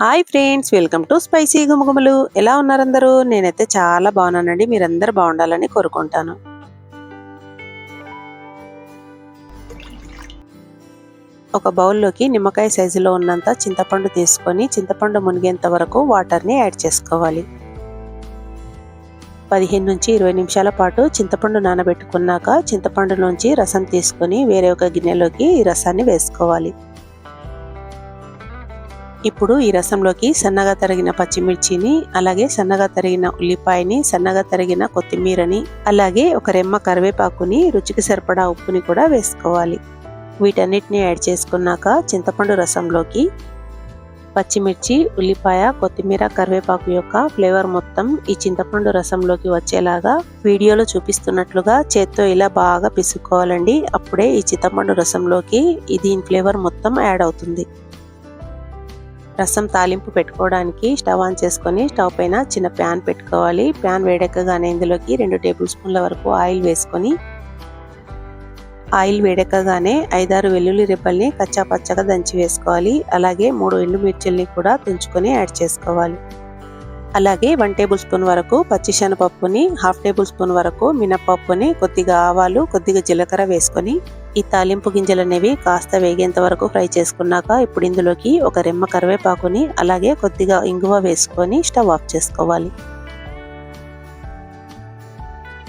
Hi friends, welcome to Spicy Gumagumalu. ఎలా ఉన్నారు అందరూ? నేనైతే చాలా బాగున్నానండి. మీరందరూ బాగుండాలని కోరుకుంటాను. ఒక బౌల్లోకి నిమ్మకాయ సైజులో ఉన్నంత చింతపండు తీసుకొని చింతపండు మునిగేంత వరకు వాటర్ని యాడ్ చేసుకోవాలి. 15 నుంచి 20 నిమిషాల పాటు చింతపండు నానబెట్టుకున్నాక చింతపండులోంచి రసం తీసుకొని వేరే ఒక గిన్నెలోకి ఈ రసాన్ని వేసుకోవాలి. ఇప్పుడు ఈ రసంలోకి సన్నగా తరిగిన పచ్చిమిర్చిని, అలాగే సన్నగా తరిగిన ఉల్లిపాయని, సన్నగా తరిగిన కొత్తిమీరని, అలాగే ఒక రెమ్మ కరివేపాకుని, రుచికి సరిపడా ఉప్పుని కూడా వేసుకోవాలి. వీటన్నిటిని యాడ్ చేసుకున్నాక చింతపండు రసంలోకి పచ్చిమిర్చి, ఉల్లిపాయ, కొత్తిమీర, కరివేపాకు యొక్క ఫ్లేవర్ మొత్తం ఈ చింతపండు రసంలోకి వచ్చేలాగా వీడియోలో చూపిస్తున్నట్లుగా చేత్తో ఇలా బాగా పిసుక్కోవాలండి. అప్పుడే ఈ చింతపండు రసంలోకి దీని ఫ్లేవర్ మొత్తం యాడ్ అవుతుంది. రసం తాలింపు పెట్టుకోవడానికి స్టవ్ ఆన్ చేసుకొని స్టవ్ పైన చిన్న ప్యాన్ పెట్టుకోవాలి. ప్యాన్ వేడెక్కగానే ఇందులోకి 2 టేబుల్ స్పూన్ల వరకు ఆయిల్ వేసుకొని ఆయిల్ వేడెక్కగానే 5-6 వెల్లుల్లి రెబ్బల్ని కచ్చా పచ్చగా దంచి వేసుకోవాలి. అలాగే 3 ఎండుమిర్చిల్ని కూడా తుంచుకొని యాడ్ చేసుకోవాలి. అలాగే 1 టేబుల్ స్పూన్ వరకు పచ్చిశనగపప్పుని, 1/2 టేబుల్ స్పూన్ వరకు మినపప్పుని, కొద్దిగా ఆవాలు, కొద్దిగా జీలకర్ర వేసుకొని ఈ తాలింపు గింజలు అనేవి కాస్త వేగేంత వరకు ఫ్రై చేసుకున్నాక ఇప్పుడు ఇందులోకి ఒక రెమ్మ కరివేపాకుని, అలాగే కొద్దిగా ఇంగువ వేసుకొని స్టవ్ ఆఫ్ చేసుకోవాలి.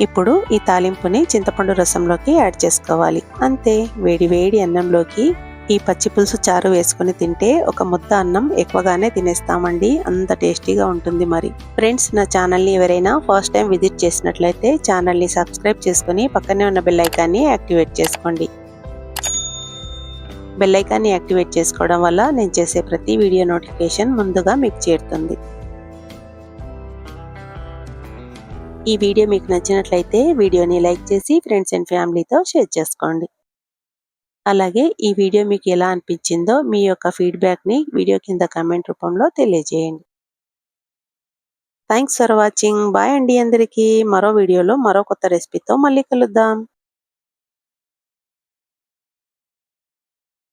ఇప్పుడు ఈ తాలింపుని చింతపండు రసంలోకి యాడ్ చేసుకోవాలి. అంతే, వేడి వేడి అన్నంలోకి ఈ పచ్చి పులుసు చారు వేసుకొని తింటే ఒక ముద్ద అన్నం ఎక్కువగానే తినేస్తామండి. అంత టేస్టీగా ఉంటుంది. మరి ఫ్రెండ్స్, నా ఛానల్ని ఎవరైనా ఫస్ట్ టైం విజిట్ చేసినట్లయితే ఛానల్ని సబ్స్క్రైబ్ చేసుకొని పక్కనే ఉన్న బెల్ ఐకాన్ని యాక్టివేట్ చేసుకోండి. బెల్ ఐకాన్ని యాక్టివేట్ చేసుకోవడం వల్ల నేను చేసే ప్రతి వీడియో నోటిఫికేషన్ ముందుగా మీకు చేరుతుంది. ఈ వీడియో మీకు నచ్చినట్లయితే వీడియోని లైక్ చేసి ఫ్రెండ్స్ అండ్ ఫ్యామిలీతో షేర్ చేసుకోండి. అలాగే ఈ వీడియో మీకు ఎలా అనిపించిందో మీ యొక్క ఫీడ్బ్యాక్ని వీడియో కింద కామెంట్ రూపంలో తెలియజేయండి. Thanks for watching. బాయ్ అండి అందరికీ. మరో వీడియోలో మరో కొత్త రెసిపీతో మళ్ళీ కలుద్దాం.